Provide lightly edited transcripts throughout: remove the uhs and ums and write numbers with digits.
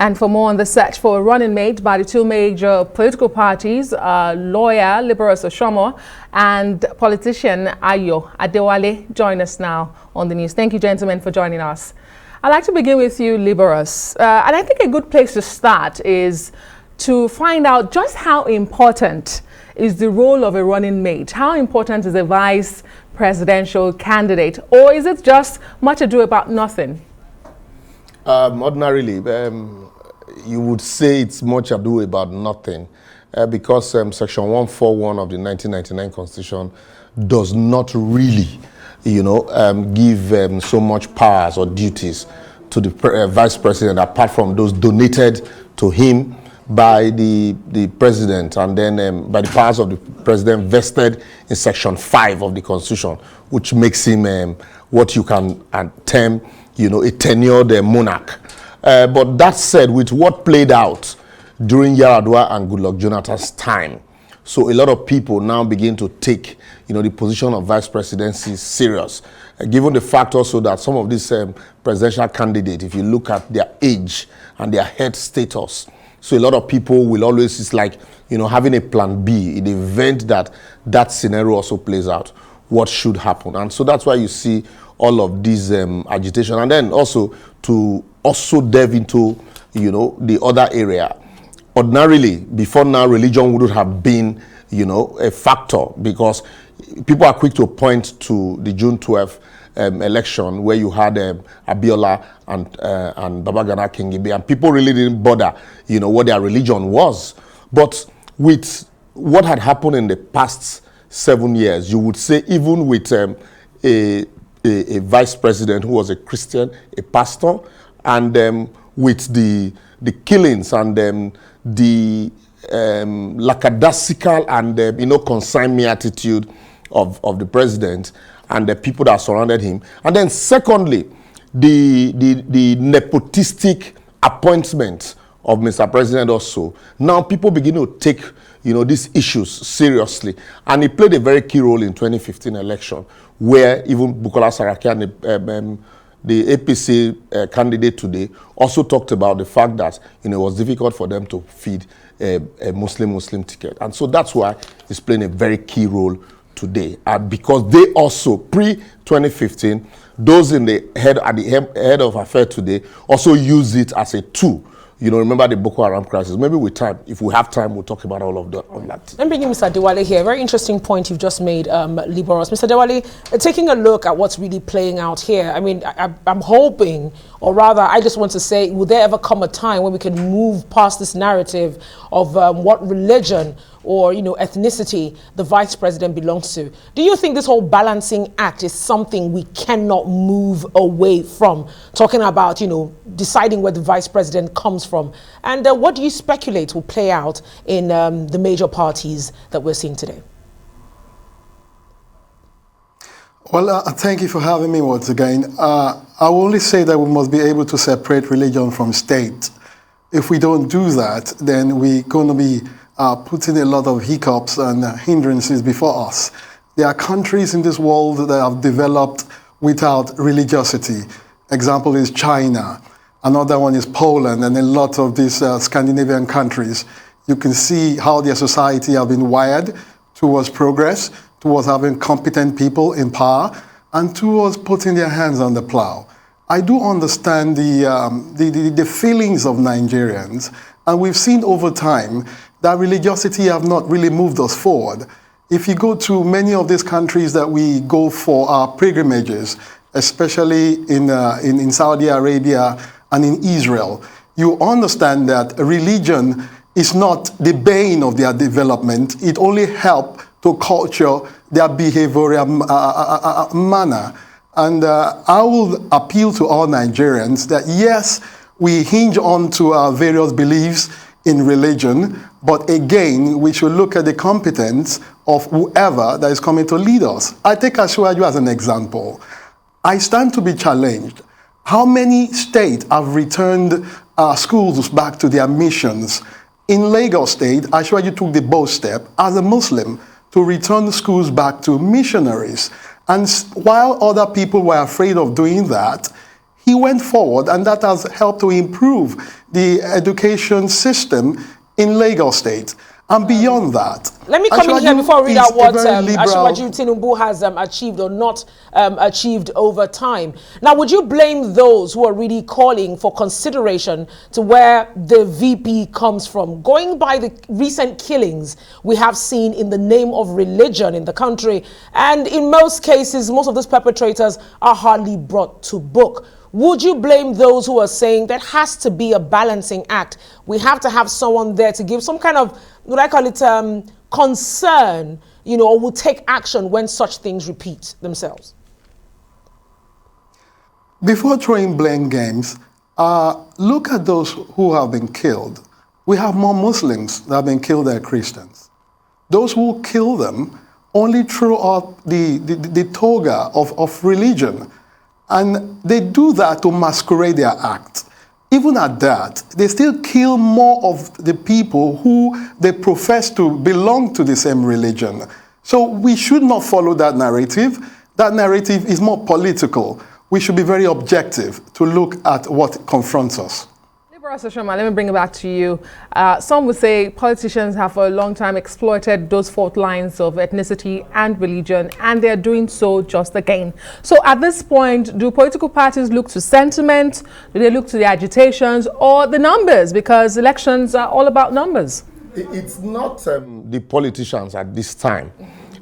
And for more on the search for a running mate by the two major political parties, lawyer Liborous Oshoma and politician Ayo Adewale join us now on the news. Thank you, gentlemen, for joining us. I'd like to begin with you, Liborous. And I think a good place to start is to find out just how important is the role of a running mate. How important is a vice presidential candidate? Or is it just much ado about nothing? Ordinarily, you would say it's much ado about nothing because Section 141 of the 1999 Constitution does not really, give so much powers or duties to the vice president apart from those donated to him by the president, and then by the powers of the president vested in Section 5 of the Constitution, which makes him what you can term, a tenured monarch. But that said, with what played out during Yar'Adua and Goodluck Jonathan's time, so a lot of people now begin to take, the position of vice presidency serious. Given the fact also that some of these presidential candidates, if you look at their age and their health status, so a lot of people will always, it's like, having a plan B in the event that that scenario also plays out, what should happen. And so that's why you see all of these agitation. And then also to also delve into, the other area. Ordinarily, before now, religion wouldn't have been, a factor, because people are quick to point to the June 12th election where you had Abiola and Babagana Kingibe, and people really didn't bother, what their religion was. But with what had happened in the past 7 years, you would say even with a vice president who was a Christian, a pastor, and with the killings and the lackadaisical and consign me attitude of the president and the people that surrounded him. And then secondly, the nepotistic appointment of Mr. President also. Now people begin to take, these issues seriously. And he played a very key role in 2015 election, where even Bukola Saraki and the APC candidate today also talked about the fact that, it was difficult for them to feed a Muslim ticket. And so that's why he's playing a very key role today, because they also pre-2015, those at the head of affair today also use it as a tool. Remember the Boko Haram crisis. Maybe with time, if we have time, we'll talk about all of that. Let me bring in Mr. Adewale here. Very interesting point you've just made, Liborous. Mr. Adewale, taking a look at what's really playing out here, I mean, I'm hoping, or rather, I just want to say, will there ever come a time when we can move past this narrative of what religion or ethnicity the vice president belongs to? Do you think this whole balancing act is something we cannot move away from? Talking about deciding where the vice president comes from, and what do you speculate will play out in the major parties that we're seeing today? Well, thank you for having me once again. I will only say that we must be able to separate religion from state. If we don't do that, then we're going to be putting a lot of hiccups and hindrances before us. There are countries in this world that have developed without religiosity. Example is China. Another one is Poland, and a lot of these Scandinavian countries. You can see how their society have been wired towards progress, towards having competent people in power, and towards putting their hands on the plow. I do understand the feelings of Nigerians, and we've seen over time that religiosity have not really moved us forward. If you go to many of these countries that we go for our pilgrimages, especially in Saudi Arabia and in Israel, you understand that religion is not the bane of their development. It only helps to culture their behavioral manner. And I will appeal to all Nigerians that yes, we hinge on to our various beliefs in religion, but again, we should look at the competence of whoever that is coming to lead us. I take Asiwaju as an example. I stand to be challenged. How many states have returned schools back to their missions? In Lagos State, Asiwaju took the bold step as a Muslim to return schools back to missionaries. And while other people were afraid of doing that, he went forward, and that has helped to improve the education system in Lagos State. And beyond that, let me come in here before I read out what Asiwaju Tinubu has achieved or not achieved over time. Now, would you blame those who are really calling for consideration to where the VP comes from? Going by the recent killings we have seen in the name of religion in the country, and in most cases, most of those perpetrators are hardly brought to book. Would you blame those who are saying there has to be a balancing act? We have to have someone there to give some kind of, what I call it, concern, or will take action when such things repeat themselves? Before throwing blame games, look at those who have been killed. We have more Muslims that have been killed than Christians. Those who kill them only throw out the toga of religion. And they do that to masquerade their act. Even at that, they still kill more of the people who they profess to belong to the same religion. So we should not follow that narrative. That narrative is more political. We should be very objective to look at what confronts us. Liborous, Oshoma, let me bring it back to you. Some would say politicians have for a long time exploited those fault lines of ethnicity and religion, and they're doing so just again. So at this point, do political parties look to sentiment? Do they look to the agitations or the numbers? Because elections are all about numbers. It's not the politicians at this time.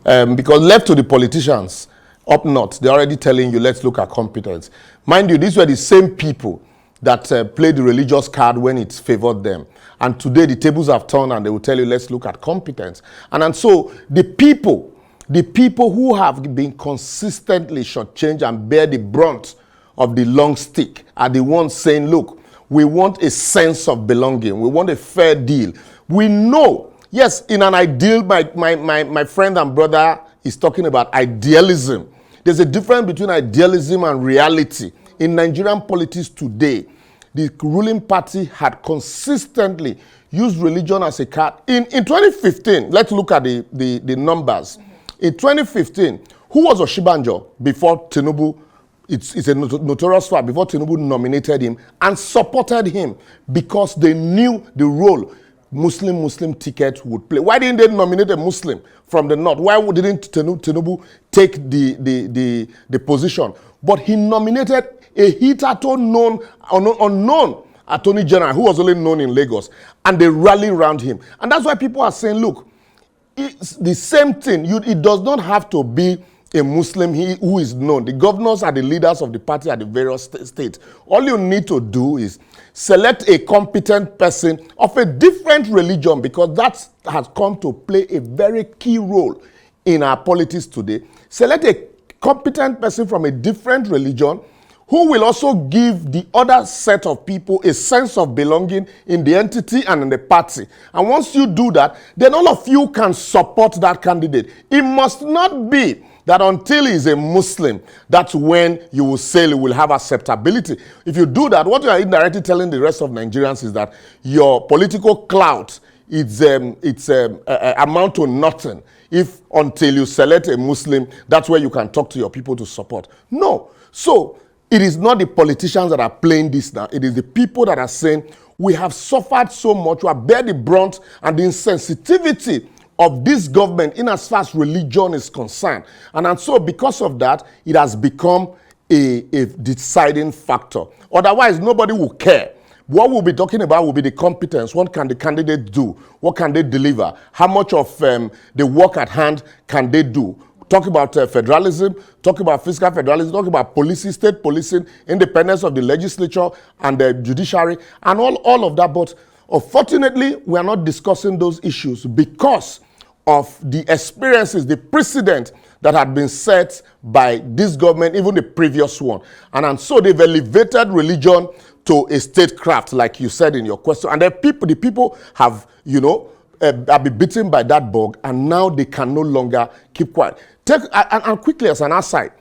Because left to the politicians up north, they're already telling you, let's look at competence. Mind you, these were the same people that played the religious card when it favored them. And today the tables have turned and they will tell you, let's look at competence. And so the people who have been consistently shortchanged and bear the brunt of the long stick are the ones saying, look, we want a sense of belonging. We want a fair deal. We know, yes, in an ideal, my friend and brother is talking about idealism. There's a difference between idealism and reality. In Nigerian politics today, the ruling party had consistently used religion as a card. In 2015, let's look at the numbers. In 2015, who was Oshibanjo before Tinubu? It's a notorious fact, before Tinubu nominated him and supported him because they knew the role Muslim ticket would play. Why didn't they nominate a Muslim from the north? Why didn't Tinubu take the position? But he nominated a hitherto unknown Attorney General who was only known in Lagos, and they rally around him. And that's why people are saying, look, it's the same thing. It does not have to be a Muslim who is known. The governors are the leaders of the party at the various states. All you need to do is select a competent person of a different religion, because that has come to play a very key role in our politics today. Select a competent person from a different religion who will also give the other set of people a sense of belonging in the entity and in the party. And once you do that, then all of you can support that candidate. It must not be that until he's a Muslim, that's when you will say you will have acceptability. If you do that, what you are indirectly telling the rest of Nigerians is that your political clout amount to nothing. If until you select a Muslim, that's where you can talk to your people to support. No. So it is not the politicians that are playing this now. It is the people that are saying, we have suffered so much, we have bear the brunt and the insensitivity of this government in as far as religion is concerned. And so because of that, it has become a deciding factor. Otherwise, nobody will care. What we'll be talking about will be the competence. What can the candidate do? What can they deliver? How much of the work at hand can they do? Talk about federalism, talk about fiscal federalism, talk about policing, state policing, independence of the legislature and the judiciary, and all of that. But unfortunately, we are not discussing those issues because of the experiences, the precedent that had been set by this government, even the previous one. And so they've elevated religion to a statecraft, like you said in your question. And the people have, have been bitten by that bug, and now they can no longer keep quiet. And quickly, as an aside,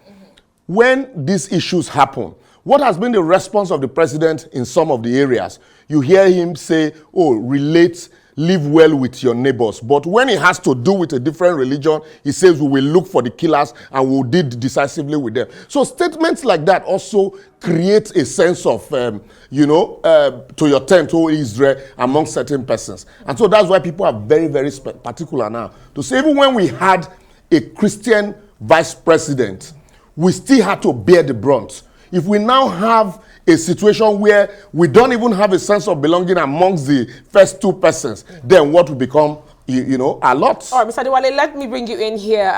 when these issues happen, what has been the response of the president in some of the areas? You hear him say, relate live well with your neighbors. But when it has to do with a different religion, he says we will look for the killers and we'll deal decisively with them. So statements like that also create a sense of, to your tent, O Israel, among certain persons. And so that's why people are very, very particular now to say, even when we had a Christian vice president, we still had to bear the brunt. If we now have a situation where we don't even have a sense of belonging amongst the first two persons, then what will become, a lot. All right, Mr. Adewale, let me bring you in here.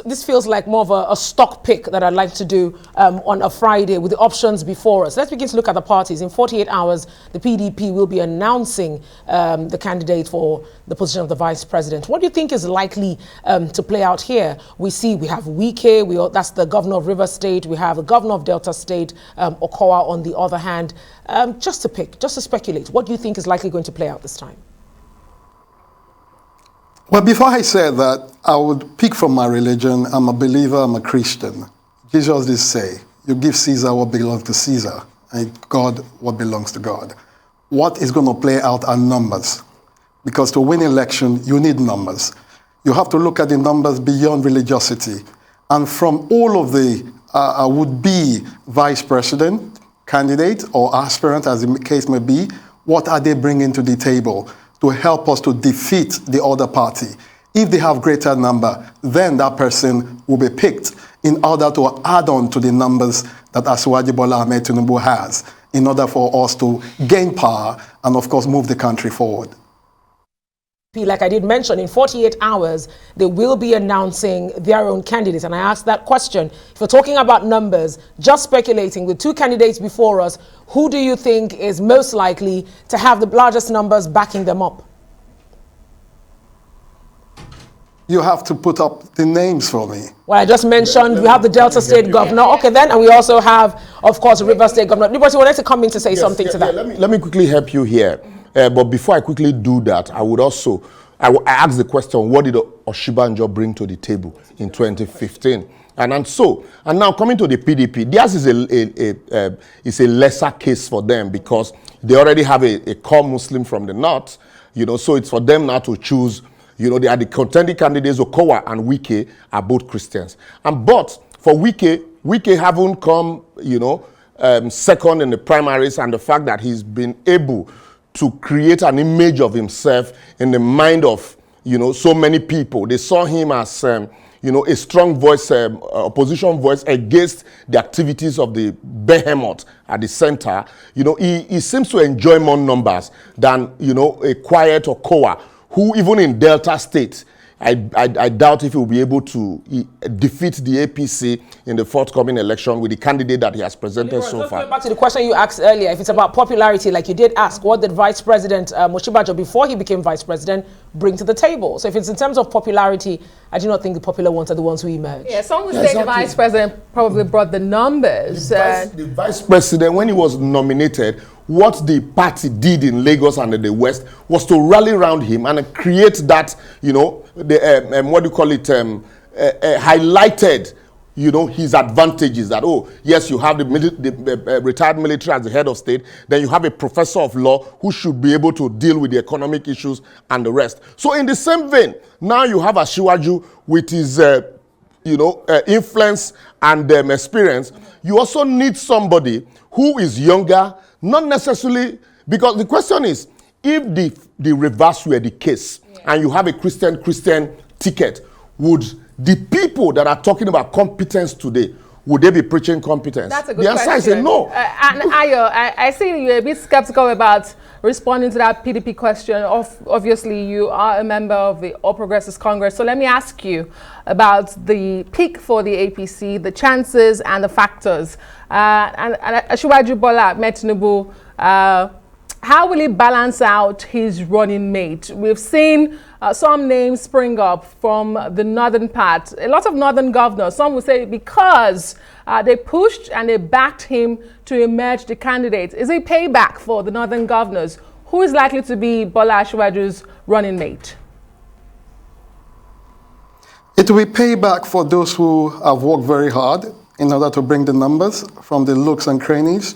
This feels like more of a stock pick that I'd like to do on a Friday with the options before us. Let's begin to look at the parties. In 48 hours, the PDP will be announcing the candidate for the position of the vice president. What do you think is likely to play out here? We have Wike, that's the governor of Rivers State. We have the governor of Delta State, Okowa on the other hand. Just to speculate, what do you think is likely going to play out this time? Well, before I said that, I would pick from my religion. I'm a believer, I'm a Christian. Jesus did say, you give Caesar what belongs to Caesar, and God what belongs to God. What is going to play out are numbers. Because to win election, you need numbers. You have to look at the numbers beyond religiosity. And from all of the would-be vice president, candidate, or aspirant, as the case may be, what are they bringing to the table to help us to defeat the other party? If they have greater number, then that person will be picked in order to add on to the numbers that Asiwaju Bola Ahmed Tinubu has, in order for us to gain power and, of course, move the country forward. Like I did mention, in 48 hours, they will be announcing their own candidates. And I asked that question. If we're talking about numbers, just speculating with two candidates before us, who do you think is most likely to have the largest numbers backing them up? You have to put up the names for me. Well, I just mentioned we have the Delta State governor. Okay, then, and we also have, of course, the River State governor. Liberty wanted to come in to say something to that. Let me quickly help you here. But before I quickly do that, I asked the question, what did Oshibanjo bring to the table in 2015? And now coming to the PDP, theirs is a lesser case for them because they already have a core Muslim from the north, so it's for them now to choose. They are the contending candidates. Okowa and Wike are both Christians. But for Wike haven't come, second in the primaries, and the fact that he's been able to create an image of himself in the mind of, so many people. They saw him as, a strong voice, opposition voice against the activities of the behemoth at the center. He seems to enjoy more numbers than, a quiet Okowa, who even in Delta State, I doubt if he will be able to defeat the APC in the forthcoming election with the candidate that he has presented so far. Going back to the question you asked earlier, if it's about popularity, like you did ask, what did Vice President Oshibanjo, before he became Vice President, bring to the table? So if it's in terms of popularity, I do not think the popular ones are the ones who emerge. Yeah, some would say the Vice President probably brought the numbers. The Vice President, when he was nominated, what the party did in Lagos and in the West was to rally around him and create that, highlighted, his advantages that, yes, you have the retired military as the head of state, then you have a professor of law who should be able to deal with the economic issues and the rest. So in the same vein, now you have Asiwaju with his, influence and experience. You also need somebody who is younger, not necessarily, because the question is, if the reverse were the case, and you have a Christian ticket, would the people that are talking about competence today, would they be preaching competence? That's a good question. The answer is no. And Ayo, I see you're a bit skeptical about responding to that PDP question. Obviously, you are a member of the All Progressives Congress. So let me ask you about the pick for the APC, the chances and the factors. And Asiwaju Bola Ahmed Tinubu, how will he balance out his running mate? We've seen some names spring up from the northern part. A lot of northern governors, some would say because they pushed and they backed him to emerge the candidate. Is it payback for the northern governors? Who is likely to be Bola Asiwaju's running mate? It will be payback for those who have worked very hard in order to bring the numbers from the looks and crannies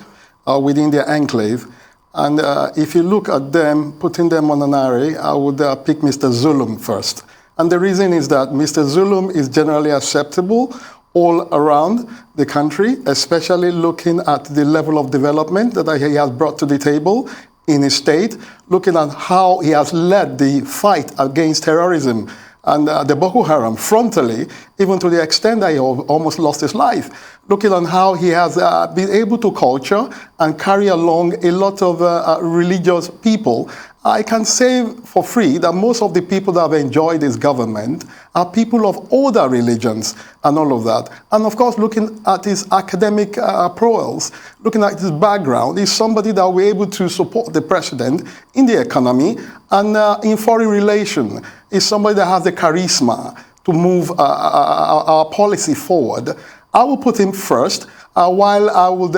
within their enclave. And if you look at them, putting them on an array, I would pick Mr. Zulum first. And the reason is that Mr. Zulum is generally acceptable all around the country, especially looking at the level of development that he has brought to the table in his state, looking at how he has led the fight against terrorism and the Boko Haram frontally, even to the extent that he almost lost his life. Looking on how he has been able to culture and carry along a lot of religious people. I can say for free that most of the people that have enjoyed his government are people of older religions and all of that. And of course, looking at his academic prowess, looking at his background, he's somebody that we're able to support the president in the economy and in foreign relation. He's somebody that has the charisma to move our policy forward. I will put him first, while I would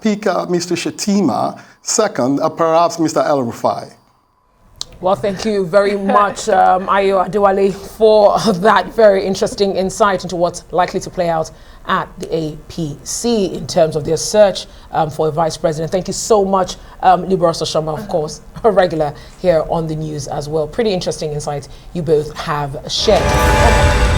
pick Mr. Shetima second, perhaps Mr. El Rufai. Well, thank you very much, Ayo Adewale, for that very interesting insight into what's likely to play out at the APC in terms of their search for a vice president. Thank you so much, Liborous Oshoma, of course, a regular here on the news as well. Pretty interesting insights you both have shared.